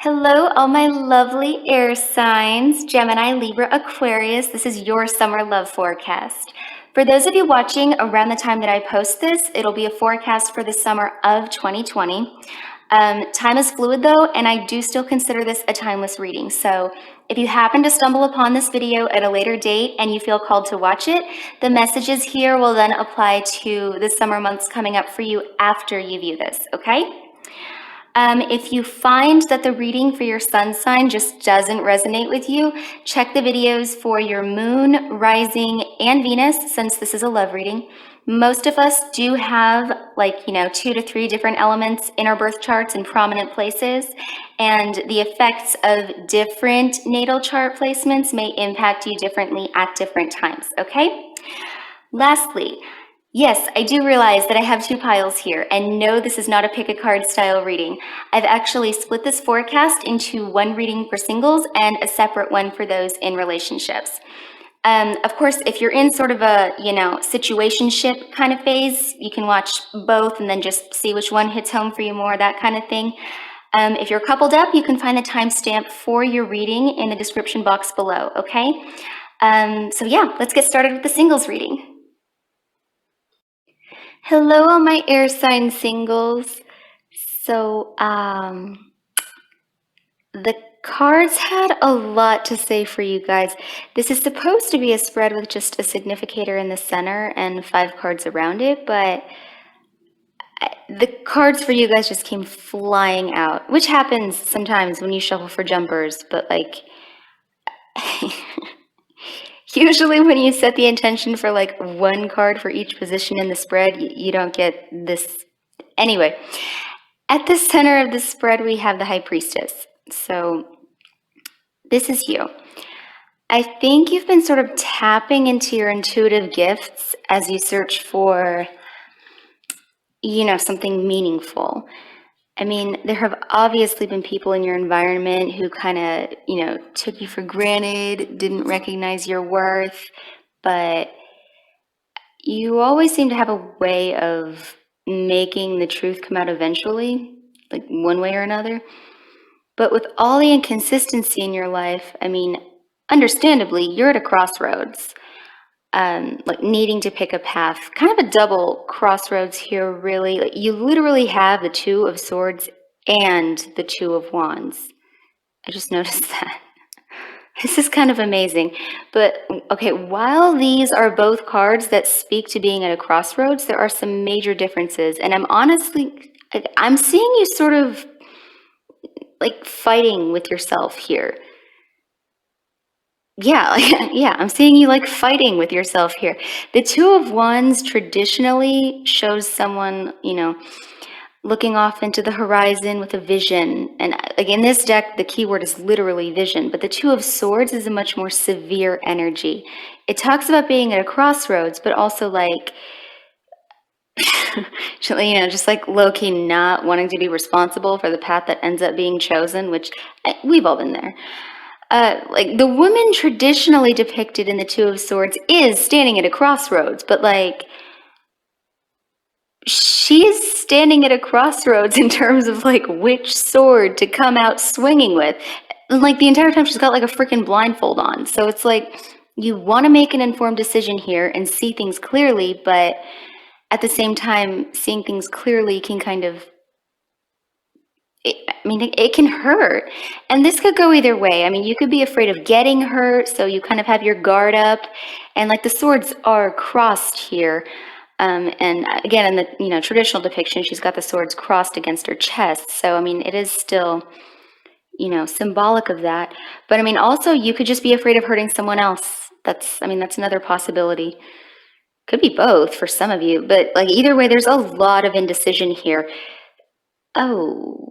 Hello, all my lovely air signs, Gemini, Libra, Aquarius. This is your summer love forecast. For those of you watching around the time that I post this, it'll be a forecast for the summer of 2020. Time is fluid though, and I do still consider this a timeless reading. So if you happen to stumble upon this video at a later date and you feel called to watch it, the messages here will then apply to the summer months coming up for you after you view this, okay? If you find that the reading for your sun sign just doesn't resonate with you, check the videos for your moon, rising, and Venus, since this is a love reading. Most of us do have 2 to 3 different elements in our birth charts in prominent places, and the effects of different natal chart placements may impact you differently at different times, okay? Lastly, yes, I do realize that I have 2 piles here, and no, this is not a pick a card style reading. I've actually split this forecast into one reading for singles and a separate one for those in relationships. Of course, if you're in sort of a, situationship kind of phase, you can watch both and then just see which one hits home for you more, that kind of thing. If you're coupled up, you can find the timestamp for your reading in the description box below, okay? So yeah, let's get started with the singles reading. Hello, all my air sign singles. So, the cards had a lot to say for you guys. This is supposed to be a spread with just a significator in the center and 5 cards around it, but the cards for you guys just came flying out, which happens sometimes when you shuffle for jumpers, but usually when you set the intention for 1 card for each position in the spread, you don't get this. Anyway, at the center of the spread, we have the High Priestess. So this is you. I think you've been sort of tapping into your intuitive gifts as you search for, something meaningful. I mean, there have obviously been people in your environment who kind of, took you for granted, didn't recognize your worth, but you always seem to have a way of making the truth come out eventually, one way or another. But with all the inconsistency in your life, I mean, understandably, you're at a crossroads, needing to pick a path, kind of a double crossroads here, really. You literally have the 2 of Swords and the 2 of Wands. I just noticed that. This is kind of amazing. But, okay, while these are both cards that speak to being at a crossroads, there are some major differences. And I'm seeing you sort of fighting with yourself here. Yeah, I'm seeing you fighting with yourself here. The 2 of Wands traditionally shows someone, looking off into the horizon with a vision. And in this deck, the keyword is literally vision, but the 2 of Swords is a much more severe energy. It talks about being at a crossroads, but also just low-key not wanting to be responsible for the path that ends up being chosen, which we've all been there. The woman traditionally depicted in the 2 of Swords is standing at a crossroads, but she's standing at a crossroads in terms of which sword to come out swinging with. And the entire time she's got a freaking blindfold on. So it's you want to make an informed decision here and see things clearly, but at the same time, seeing things clearly can kind of, it can hurt. And this could go either way. I mean, you could be afraid of getting hurt, so you kind of have your guard up. And the swords are crossed here. And again, in the traditional depiction, she's got the swords crossed against her chest. So, it is still, symbolic of that. But, also you could just be afraid of hurting someone else. That's another possibility. Could be both for some of you, but either way, there's a lot of indecision here. Oh.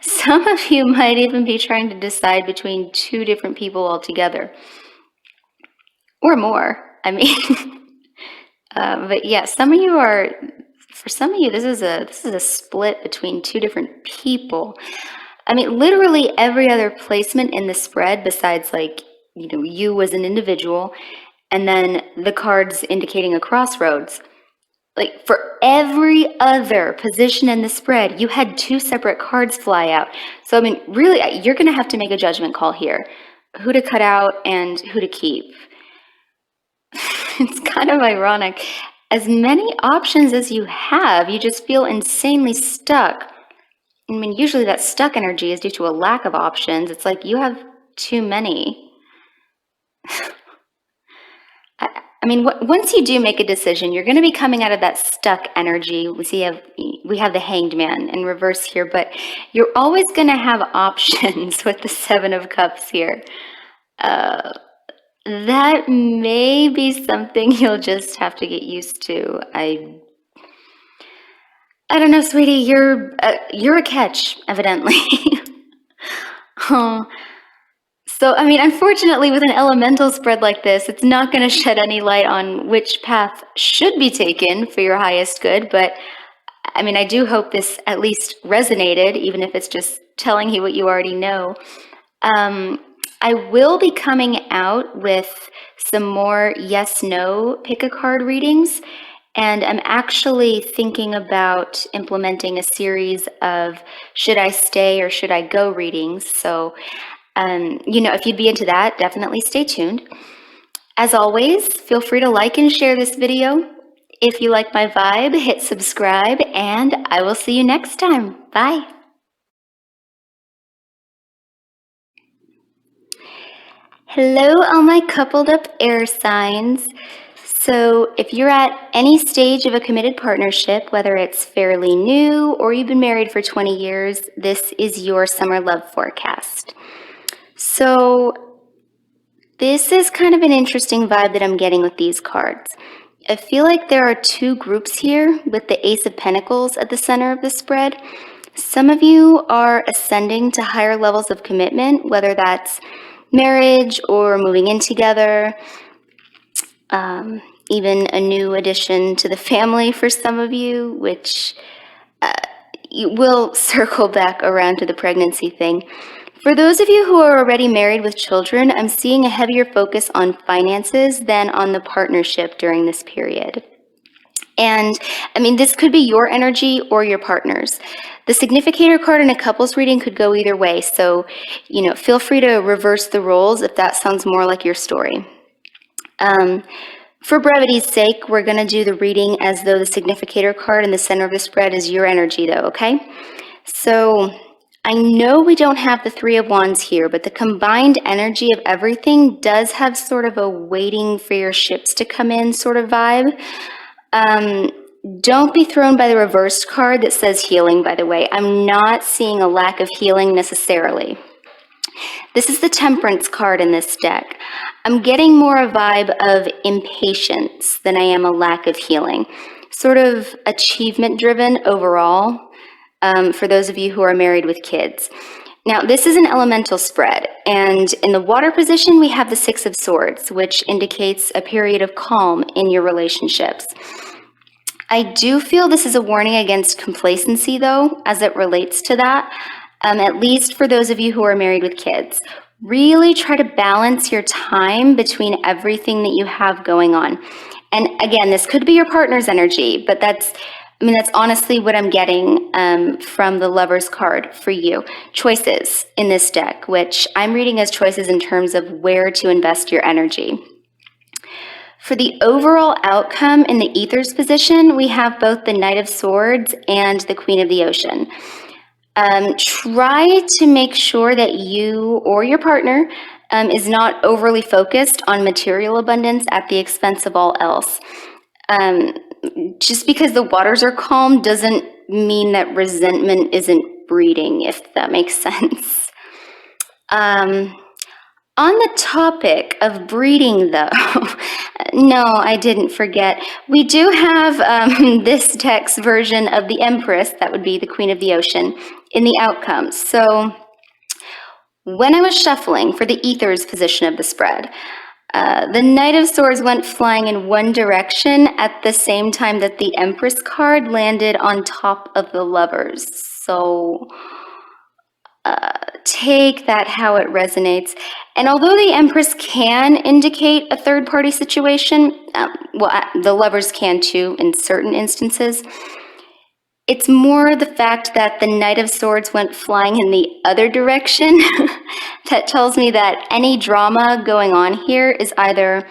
Some of you might even be trying to decide between 2 different people altogether. Or more, but yeah, for some of you, this is a split between 2 different people. Literally every other placement in the spread besides you as an individual, and then the cards indicating a crossroads, Like for every other position in the spread, you had two separate cards fly out. So, I mean, really, you're going to have to make a judgment call here. Who to cut out and who to keep. It's kind of ironic. As many options as you have, you just feel insanely stuck. I mean, usually that stuck energy is due to a lack of options. It's like you have too many. I mean, once you do make a decision, you're going to be coming out of that stuck energy. We have the Hanged Man in reverse here, but you're always going to have options with the Seven of Cups here. That may be something you'll just have to get used to. I don't know, sweetie. You're a catch, evidently. Oh. So, I mean, unfortunately, with an elemental spread like this, it's not going to shed any light on which path should be taken for your highest good. But, I mean, I do hope this at least resonated, even if it's just telling you what you already know. I will be coming out with some more yes-no pick-a-card readings. And I'm actually thinking about implementing a series of should I stay or should I go readings. So, you know, if you'd be into that, definitely stay tuned. As always, feel free to like and share this video. If you like my vibe, hit subscribe, and I will see you next time. Bye. Hello, all my coupled up air signs. So if you're at any stage of a committed partnership, whether it's fairly new or you've been married for 20 years, this is your summer love forecast. So this is kind of an interesting vibe that I'm getting with these cards. I feel like there are two groups here with the Ace of Pentacles at the center of the spread. Some of you are ascending to higher levels of commitment, whether that's marriage or moving in together, even a new addition to the family for some of you, which will circle back around to the pregnancy thing. For those of you who are already married with children, I'm seeing a heavier focus on finances than on the partnership during this period. And I mean, this could be your energy or your partner's. The significator card in a couples reading could go either way. So, you know, feel free to reverse the roles if that sounds more like your story. For brevity's sake, we're going to do the reading as though the significator card in the center of the spread is your energy, though, okay? So I know we don't have the Three of Wands here, but the combined energy of everything does have sort of a waiting for your ships to come in sort of vibe. Don't be thrown by the reversed card that says healing, by the way. I'm not seeing a lack of healing necessarily. This is the Temperance card in this deck. I'm getting more a vibe of impatience than I am a lack of healing. Sort of achievement-driven overall, for those of you who are married with kids. Now, this is an elemental spread, and in the water position, we have the Six of Swords, which indicates a period of calm in your relationships. I do feel this is a warning against complacency, though, as it relates to that, at least for those of you who are married with kids. Really try to balance your time between everything that you have going on. And again, this could be your partner's energy, but that's honestly what I'm getting from the Lover's card for you. Choices in this deck, which I'm reading as choices in terms of where to invest your energy. For the overall outcome in the Ether's position, we have both the Knight of Swords and the Queen of the Ocean. Try to make sure that you or your partner is not overly focused on material abundance at the expense of all else. Just because the waters are calm doesn't mean that resentment isn't breeding, if that makes sense. On the topic of breeding, though, no, I didn't forget. We do have this deck's version of the Empress, that would be the Queen of the Ocean, in the outcomes. So when I was shuffling for the Ether's position of the spread, the Knight of Swords went flying in one direction at the same time that the Empress card landed on top of the Lovers. So take that how it resonates. And although the Empress can indicate a third-party situation, the Lovers can too in certain instances, it's more the fact that the Knight of Swords went flying in the other direction that tells me that any drama going on here is either,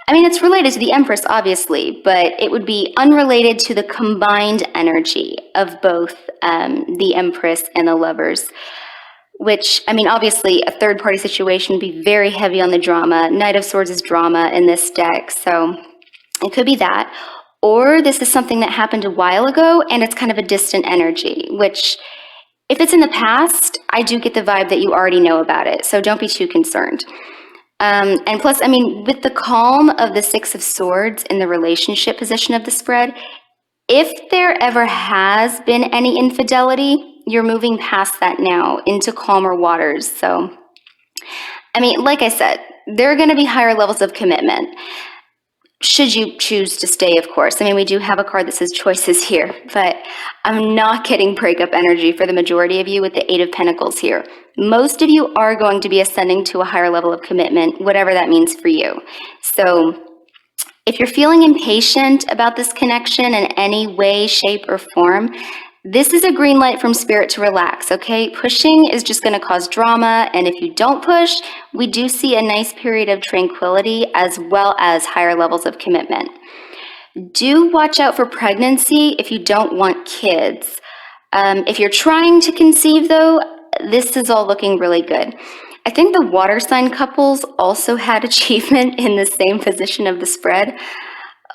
I mean, it's related to the Empress, obviously, but it would be unrelated to the combined energy of both the Empress and the Lovers, which, I mean, obviously, a third-party situation would be very heavy on the drama. Knight of Swords is drama in this deck, so it could be that. Or this is something that happened a while ago, and it's kind of a distant energy, which, if it's in the past, I do get the vibe that you already know about it, so don't be too concerned. And plus, I mean, with the calm of the Six of Swords in the relationship position of the spread, if there ever has been any infidelity, you're moving past that now into calmer waters. So, I mean, like I said, there are going to be higher levels of commitment. Should you choose to stay, of course. I mean, we do have a card that says choices here, but I'm not getting breakup energy for the majority of you with the Eight of Pentacles here. Most of you are going to be ascending to a higher level of commitment, whatever that means for you. So if you're feeling impatient about this connection in any way, shape, or form, this is a green light from Spirit to relax, okay? Pushing is just going to cause drama, and if you don't push, we do see a nice period of tranquility as well as higher levels of commitment. Do watch out for pregnancy if you don't want kids. If you're trying to conceive, though, this is all looking really good. I think the water sign couples also had achievement in the same position of the spread.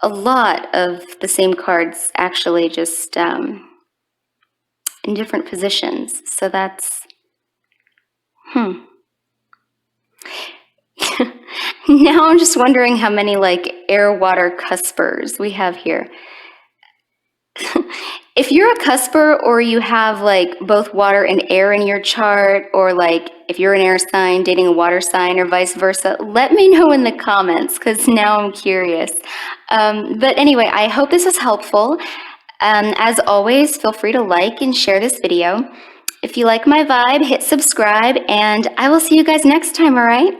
A lot of the same cards actually just in different positions. So that's, Now I'm just wondering how many like air-water cuspers we have here. If you're a cusper or you have like both water and air in your chart, or like if you're an air sign dating a water sign or vice versa, let me know in the comments because now I'm curious. But anyway, I hope this is helpful. As always, feel free to like and share this video. If you like my vibe, hit subscribe, and I will see you guys next time, all right?